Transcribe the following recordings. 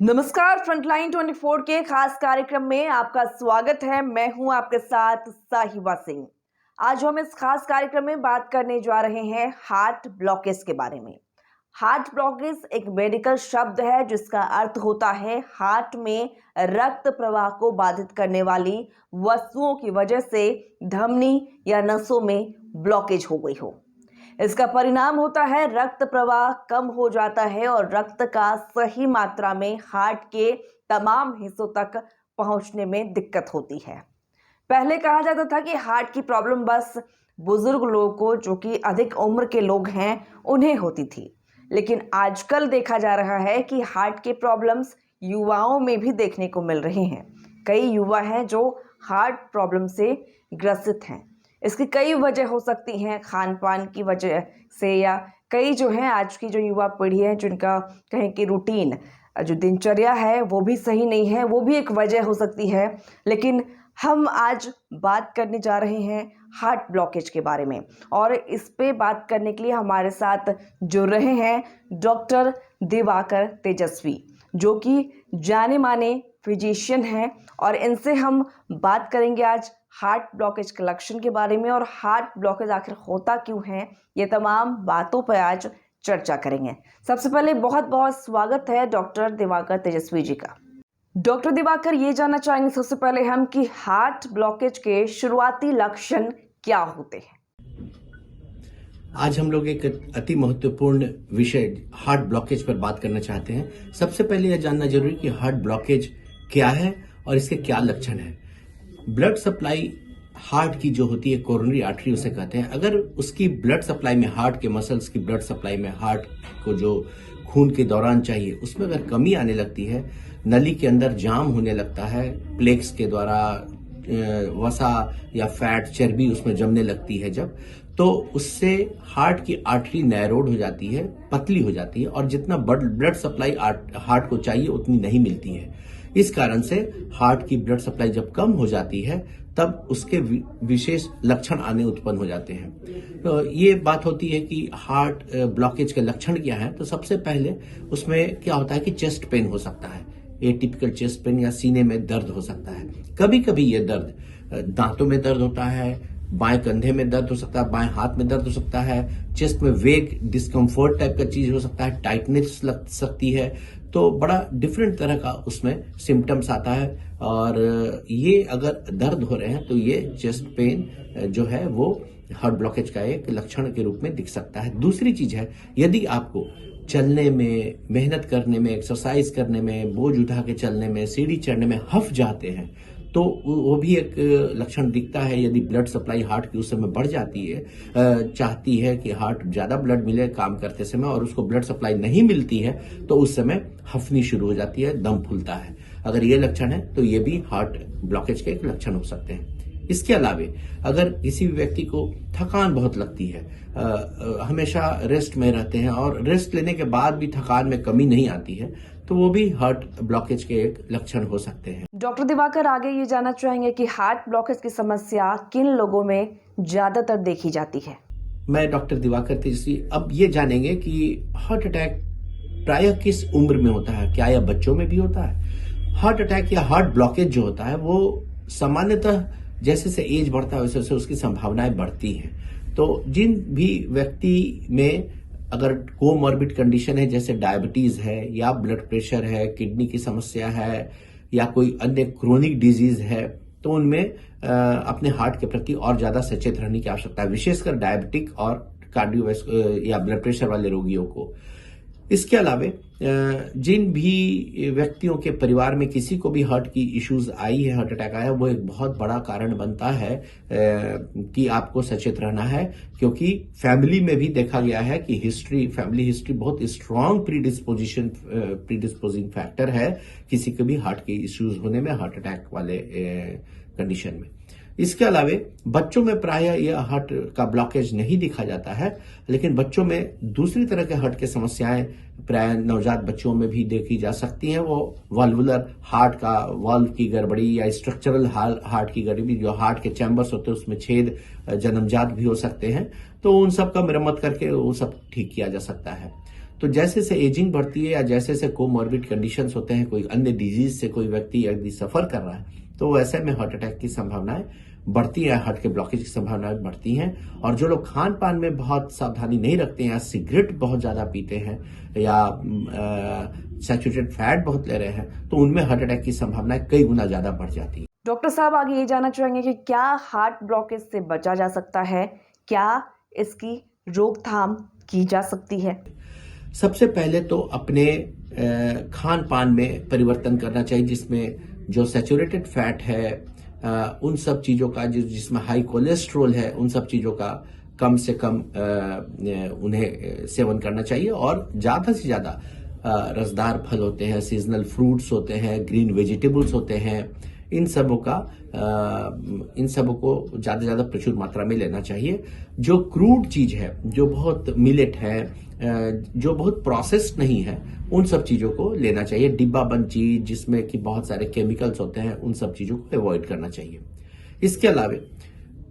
नमस्कार, फ्रंटलाइन 24 के खास कार्यक्रम में आपका स्वागत है। मैं हूं आपके साथ साहिबा सिंह। आज हम इस खास कार्यक्रम में बात करने जा रहे हैं हार्ट ब्लॉकेज के बारे में। हार्ट ब्लॉकेज एक मेडिकल शब्द है जिसका अर्थ होता है हार्ट में रक्त प्रवाह को बाधित करने वाली वस्तुओं की वजह से धमनी या नसों में ब्लॉकेज हो गई हो। इसका परिणाम होता है रक्त प्रवाह कम हो जाता है और रक्त का सही मात्रा में हार्ट के तमाम हिस्सों तक पहुंचने में दिक्कत होती है। पहले कहा जाता था कि हार्ट की प्रॉब्लम बस बुजुर्ग लोगों को, जो कि अधिक उम्र के लोग हैं, उन्हें होती थी। लेकिन आजकल देखा जा रहा है कि हार्ट के प्रॉब्लम्स युवाओं में भी देखने को मिल रहे हैं। कई युवा हैं जो हार्ट प्रॉब्लम से ग्रसित हैं। इसकी कई वजह हो सकती हैं, खान पान की वजह से, या कई जो हैं आज की जो युवा पीढ़ी है जिनका कहें कि रूटीन, जो दिनचर्या है वो भी सही नहीं है, वो भी एक वजह हो सकती है। लेकिन हम आज बात करने जा रहे हैं हार्ट ब्लॉकेज के बारे में, और इस पे बात करने के लिए हमारे साथ जुड़ रहे हैं डॉक्टर दिवाकर तेजस्वी, जो कि जाने माने फिजिशियन हैं, और इनसे हम बात करेंगे आज हार्ट ब्लॉकेज के लक्षण के बारे में और हार्ट ब्लॉकेज आखिर होता क्यों है, ये तमाम बातों पर आज चर्चा करेंगे। सबसे पहले बहुत बहुत स्वागत है डॉक्टर दिवाकर तेजस्वी जी का। डॉक्टर दिवाकर, ये जानना चाहेंगे सबसे पहले हम कि हार्ट ब्लॉकेज के शुरुआती लक्षण क्या होते हैं। आज हम लोग एक अति महत्वपूर्ण विषय हार्ट ब्लॉकेज पर बात करना चाहते हैं। सबसे पहले यह जानना जरूरी कि हार्ट ब्लॉकेज क्या है और इसके क्या लक्षण हैं। ब्लड सप्लाई हार्ट की जो होती है, कोरोनरी आर्टरी उसे कहते हैं, अगर उसकी ब्लड सप्लाई में, हार्ट के मसल्स की ब्लड सप्लाई में हार्ट को जो खून के दौरान चाहिए उसमें अगर कमी आने लगती है, नली के अंदर जाम होने लगता है, प्लेक्स के द्वारा वसा या फैट, चर्बी उसमें जमने लगती है जब, तो उससे हार्ट की आर्टरी नैरोड हो जाती है, पतली हो जाती है, और जितना ब्लड सप्लाई हार्ट को चाहिए उतनी नहीं मिलती है। इस कारण से हार्ट की ब्लड सप्लाई जब कम हो जाती है तब उसके विशेष लक्षण आने उत्पन्न हो जाते हैं। तो ये बात होती है कि हार्ट ब्लॉकेज के लक्षण क्या है। तो सबसे पहले उसमें क्या होता है कि चेस्ट पेन हो सकता है, एटिपिकल चेस्ट पेन, या सीने में दर्द हो सकता है। कभी कभी ये दर्द दांतों में दर्द होता है, बाएं कंधे में दर्द हो सकता है, बाएं हाथ में दर्द हो सकता है, चेस्ट में वेग डिस्कम्फर्ट टाइप का चीज हो सकता है, टाइटनेस लग सकती है। तो बड़ा डिफरेंट तरह का उसमें सिम्टम्स आता है, और ये अगर दर्द हो रहे हैं तो ये चेस्ट पेन जो है वो हार्ट ब्लॉकेज का एक लक्षण के रूप में दिख सकता है। दूसरी चीज है, यदि आपको चलने में, मेहनत करने में, एक्सरसाइज करने में, बोझ उठा के चलने में, सीढ़ी चढ़ने में हफ जाते हैं, तो वो भी एक लक्षण दिखता है। यदि ब्लड सप्लाई हार्ट की उस समय बढ़ जाती है, चाहती है कि हार्ट ज्यादा ब्लड मिले काम करते समय, और उसको ब्लड सप्लाई नहीं मिलती है, तो उस समय हफनी शुरू हो जाती है, दम फूलता है। अगर ये लक्षण है तो ये भी हार्ट ब्लॉकेज के एक लक्षण हो सकते हैं। इसके अलावे अगर किसी भी व्यक्ति को थकान बहुत लगती है, हमेशा रेस्ट में रहते हैं और रेस्ट लेने के बाद भी थकान में कमी नहीं आती है, तो वो भी हार्ट ब्लॉकेज के एक लक्षण हो सकते हैं। डॉक्टर दिवाकर, आगे ये जानना चाहेंगे कि हार्ट ब्लॉकेज की समस्या किन लोगों में ज्यादातर देखी जाती है। मैं डॉक्टर दिवाकर तेजस्वी अब ये जानेंगे कि हार्ट अटैक प्रायः किस उम्र में होता है, क्या यह बच्चों में भी होता है। हार्ट अटैक या हार्ट ब्लॉकेज जो होता है वो सामान्यतः जैसे से एज बढ़ता है वैसे वैसे उसकी संभावनाएं बढ़ती हैं। तो जिन भी व्यक्ति में अगर कोमॉर्बिड कंडीशन है, जैसे डायबिटीज है, या ब्लड प्रेशर है, किडनी की समस्या है, या कोई अन्य क्रोनिक डिजीज है, तो उनमें अपने हार्ट के प्रति और ज्यादा सचेत रहने की आवश्यकता है, विशेषकर डायबिटिक और कार्डियोवैस्कुलर या ब्लड प्रेशर वाले रोगियों को। इसके अलावा जिन भी व्यक्तियों के परिवार में किसी को भी हार्ट की इश्यूज आई है, हार्ट अटैक आया, वो एक बहुत बड़ा कारण बनता है कि आपको सचेत रहना है, क्योंकि फैमिली में भी देखा गया है कि फैमिली हिस्ट्री बहुत स्ट्रांग प्रीडिस्पोजिंग फैक्टर है किसी को भी हार्ट के इश्यूज होने में, हार्ट अटैक वाले कंडीशन में। इसके अलावा बच्चों में प्रायः यह हार्ट का ब्लॉकेज नहीं दिखा जाता है, लेकिन बच्चों में दूसरी तरह के हार्ट की समस्याएं प्रायः नवजात बच्चों में भी देखी जा सकती हैं। वो वाल्वुलर हार्ट का, वाल्व की गड़बड़ी, या स्ट्रक्चरल हार्ट की गड़बड़ी, जो हार्ट के चैम्बर्स होते हैं उसमें छेद जन्मजात भी हो सकते हैं, तो उन सब का मरम्मत करके वो सब ठीक किया जा सकता है। तो जैसे जैसे एजिंग बढ़ती है या जैसे जैसे कोमॉर्बिड कंडीशंस होते हैं, कोई अन्य डिजीज से कोई व्यक्ति यदि सफर कर रहा है, तो वैसे में हार्ट अटैक की संभावनाएं बढ़ती है, हार्ट के ब्लॉकेज की संभावनाएं बढ़ती हैं। और जो लोग खान पान में बहुत सावधानी नहीं रखते हैं या सिगरेट बहुत ज्यादा पीते हैं या सैचुरेटेड फैट बहुत ले रहे हैं, तो उनमें हार्ट अटैक की संभावनाएं कई गुना ज्यादा बढ़ जाती है। डॉक्टर साहब, आगे ये जानना चाहेंगे कि क्या हार्ट ब्लॉकेज से बचा जा सकता है, क्या इसकी रोकथाम की जा सकती है? सबसे पहले तो अपने खान पान में परिवर्तन करना चाहिए, जिसमें जो सैचुरेटेड फैट है, उन सब चीजों का, जिसमें हाई कोलेस्ट्रोल है, उन सब चीजों का कम से कम उन्हें सेवन करना चाहिए। और ज्यादा से ज्यादा रसदार फल होते हैं, सीजनल फ्रूट्स होते हैं, ग्रीन वेजिटेबल्स होते हैं, इन सबों को ज्यादा से ज्यादा प्रचुर मात्रा में लेना चाहिए। जो क्रूड चीज है, जो बहुत मिलेट है, जो बहुत प्रोसेस्ड नहीं है, उन सब चीजों को लेना चाहिए। डिब्बा बंद चीज जिसमें कि बहुत सारे केमिकल्स होते हैं, उन सब चीजों को अवॉइड करना चाहिए। इसके अलावा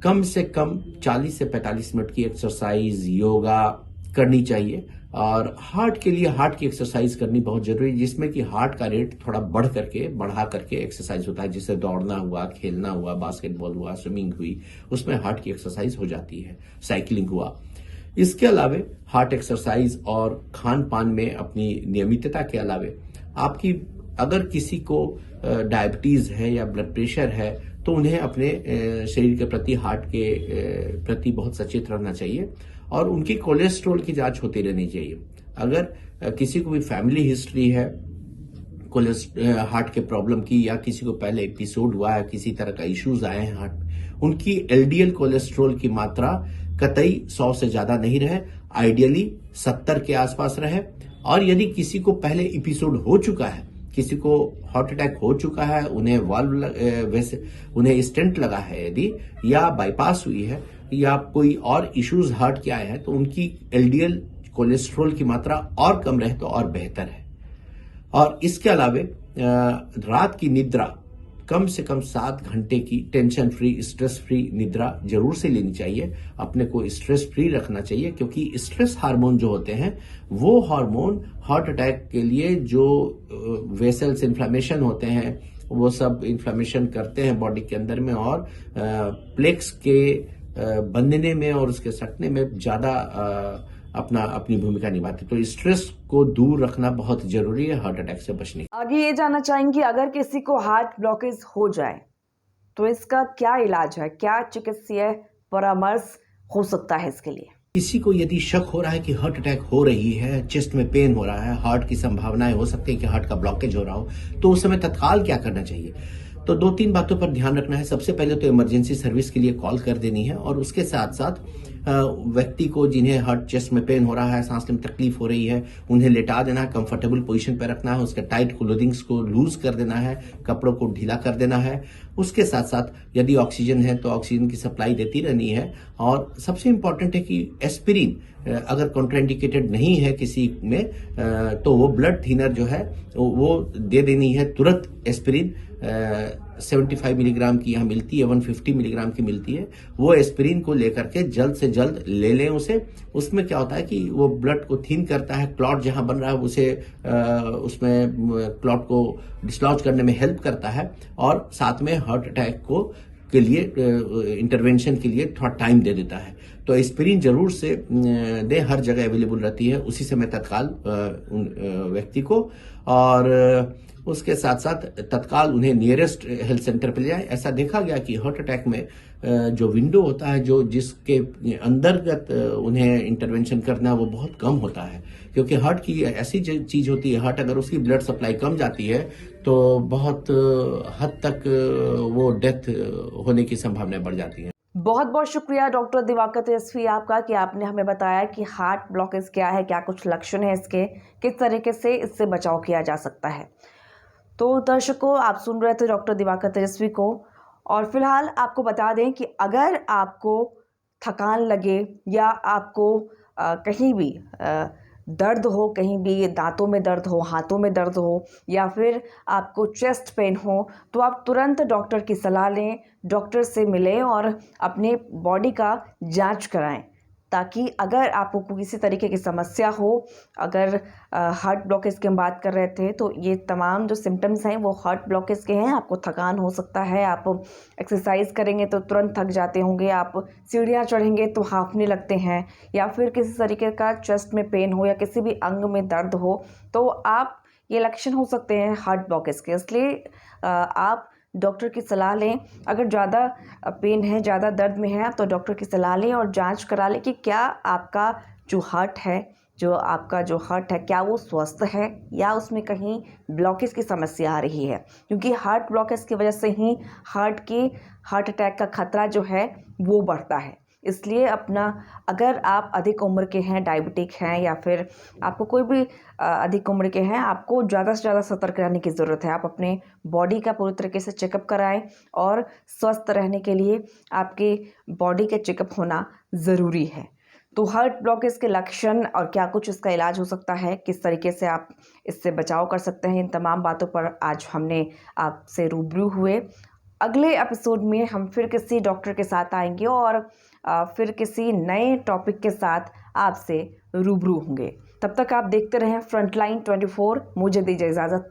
कम से कम 40 से 45 मिनट की एक्सरसाइज, योगा करनी चाहिए। और हार्ट के लिए हार्ट की एक्सरसाइज करनी बहुत जरूरी है, जिसमें कि हार्ट का रेट थोड़ा बढ़ा करके एक्सरसाइज होता है। जैसे दौड़ना हुआ, खेलना हुआ, बास्केटबॉल हुआ, स्विमिंग हुई, उसमें हार्ट की एक्सरसाइज हो जाती है, साइकिलिंग हुआ। इसके अलावे हार्ट एक्सरसाइज और खान पान में अपनी नियमितता के अलावे आपकी, अगर किसी को डायबिटीज है या ब्लड प्रेशर है, तो उन्हें अपने शरीर के प्रति, हार्ट के प्रति बहुत सचेत रहना चाहिए और उनकी कोलेस्ट्रॉल की जांच होती रहनी चाहिए। अगर किसी को भी फैमिली हिस्ट्री है हार्ट के प्रॉब्लम की, या किसी को पहले एपिसोड हुआ है, किसी तरह का इश्यूज आए हैं हार्ट, उनकी एलडीएल कोलेस्ट्रॉल की मात्रा कतई 100 से ज्यादा नहीं रहे, आइडियली 70 के आसपास रहे। और यदि किसी को पहले एपिसोड हो चुका है, किसी को हार्ट अटैक हो चुका है, उन्हें स्टेंट लगा है यदि, या बाईपास हुई है, या कोई और इश्यूज हार्ट के आए हैं, तो उनकी एलडीएल कोलेस्ट्रॉल की मात्रा और कम रहे तो और बेहतर है। और इसके अलावे रात की निद्रा कम से कम 7 घंटे की टेंशन फ्री, स्ट्रेस फ्री निद्रा जरूर से लेनी चाहिए। अपने को स्ट्रेस फ्री रखना चाहिए, क्योंकि स्ट्रेस हार्मोन जो होते हैं, वो हार्मोन हार्ट अटैक के लिए, जो वेसल्स इन्फ्लेमेशन होते हैं, वो सब इन्फ्लेमेशन करते हैं बॉडी के अंदर में, और प्लेक्स के बनने में और उसके सटने में ज्यादा अपनी भूमिका निभाते। तो स्ट्रेस को दूर रखना बहुत जरूरी है हार्ट अटैक से बचने के। आगे ये जानना चाहेंगे, अगर किसी को हार्ट ब्लॉकेज हो जाए तो इसका क्या इलाज है, क्या चिकित्सीय परामर्श हो सकता है इसके लिए? किसी को यदि शक हो रहा है कि हार्ट अटैक हो रही है, चेस्ट में पेन हो रहा है, हार्ट की संभावनाएं हो सकती है कि हार्ट का ब्लॉकेज हो रहा हो, तो उस समय तत्काल क्या करना चाहिए? तो 2-3 बातों पर ध्यान रखना है। सबसे पहले तो इमरजेंसी सर्विस के लिए कॉल कर देनी है, और उसके साथ साथ व्यक्ति को, जिन्हें हार्ट चेस्ट में पेन हो रहा है, सांस लेने में तकलीफ हो रही है, उन्हें लेटा देना है, कंफर्टेबल पोजीशन पर रखना है, उसके टाइट क्लोथिंग्स को लूज कर देना है, कपड़ों को ढीला कर देना है। उसके साथ साथ यदि ऑक्सीजन है तो ऑक्सीजन की सप्लाई देती रहनी है। और सबसे इंपॉर्टेंट है कि एस्पिरिन अगर कॉन्ट्राइंडिकेटेड नहीं है किसी में, तो वो ब्लड थिनर जो है वो दे देनी है तुरंत। एस्पिरिन 75 मिलीग्राम की यहाँ मिलती है, 150 मिलीग्राम की मिलती है। वो एस्पिरिन को लेकर के जल्द से जल्द ले लें उसे। उसमें क्या होता है कि वो ब्लड को थिन करता है, क्लॉट जहां बन रहा है उसे उसमें क्लॉट को डिसलॉज करने में हेल्प करता है, और साथ में हार्ट अटैक के लिए इंटरवेंशन के लिए थोड़ा टाइम दे देता है। तो एस्पिरिन जरूर से दे, हर जगह अवेलेबल रहती है, उसी समय तत्काल उन व्यक्ति को। और उसके साथ साथ तत्काल उन्हें नियरेस्ट हेल्थ सेंटर पे ले जाए। ऐसा देखा गया कि हार्ट अटैक में जो विंडो होता है, जो जिसके अंतर्गत उन्हें इंटरवेंशन करना है, वो बहुत कम होता है, क्योंकि हार्ट की ऐसी चीज होती है, हार्ट अगर उसकी ब्लड सप्लाई कम जाती है तो बहुत हद तक वो डेथ होने की संभावना बढ़ जाती है। बहुत बहुत शुक्रिया डॉक्टर दिवाकर तेजस्वी आपका, कि आपने हमें बताया कि हार्ट ब्लॉकेज क्या है, क्या कुछ लक्षण है इसके, किस तरीके से इससे बचाव किया जा सकता है। तो दर्शकों, आप सुन रहे थे डॉक्टर दिवाकर तेजस्वी को। और फिलहाल आपको बता दें कि अगर आपको थकान लगे, या आपको कहीं भी दर्द हो, कहीं भी दांतों में दर्द हो, हाथों में दर्द हो, या फिर आपको चेस्ट पेन हो, तो आप तुरंत डॉक्टर की सलाह लें, डॉक्टर से मिलें और अपने बॉडी का जांच कराएं। ताकि अगर आपको किसी तरीके की समस्या हो, अगर हार्ट ब्लॉकेज की हम बात कर रहे थे, तो ये तमाम जो सिम्टम्स हैं वो हार्ट ब्लॉकेज के हैं। आपको थकान हो सकता है, आप एक्सरसाइज करेंगे तो तुरंत थक जाते होंगे, आप सीढ़ियाँ चढ़ेंगे तो हांफने लगते हैं, या फिर किसी तरीके का चेस्ट में पेन हो या किसी भी अंग में दर्द हो, तो आप ये लक्षण हो सकते हैं हार्ट ब्लॉकेज के। इसलिए आप डॉक्टर की सलाह लें। अगर ज़्यादा पेन है, ज़्यादा दर्द में है, तो डॉक्टर की सलाह लें और जांच करा लें कि क्या आपका जो हार्ट है, क्या वो स्वस्थ है या उसमें कहीं ब्लॉकेज की समस्या आ रही है। क्योंकि हार्ट ब्लॉकेज की वजह से ही हार्ट अटैक का खतरा जो है वो बढ़ता है। इसलिए अगर आप अधिक उम्र के हैं, डायबिटिक हैं, या फिर आपको कोई भी अधिक उम्र के हैं, आपको ज़्यादा से ज़्यादा सतर्क रहने की ज़रूरत है। आप अपने बॉडी का पूरी तरीके से चेकअप कराएं और स्वस्थ रहने के लिए आपके बॉडी का चेकअप होना ज़रूरी है। तो हार्ट ब्लॉकेज के लक्षण और क्या कुछ इसका इलाज हो सकता है, किस तरीके से आप इससे बचाव कर सकते हैं, इन तमाम बातों पर आज हमने आपसे रूबरू हुए। अगले एपिसोड में हम फिर किसी डॉक्टर के साथ आएंगे और फिर किसी नए टॉपिक के साथ आपसे रूबरू होंगे। तब तक आप देखते रहें फ्रंटलाइन 24। मुझे दीजिए इजाज़त।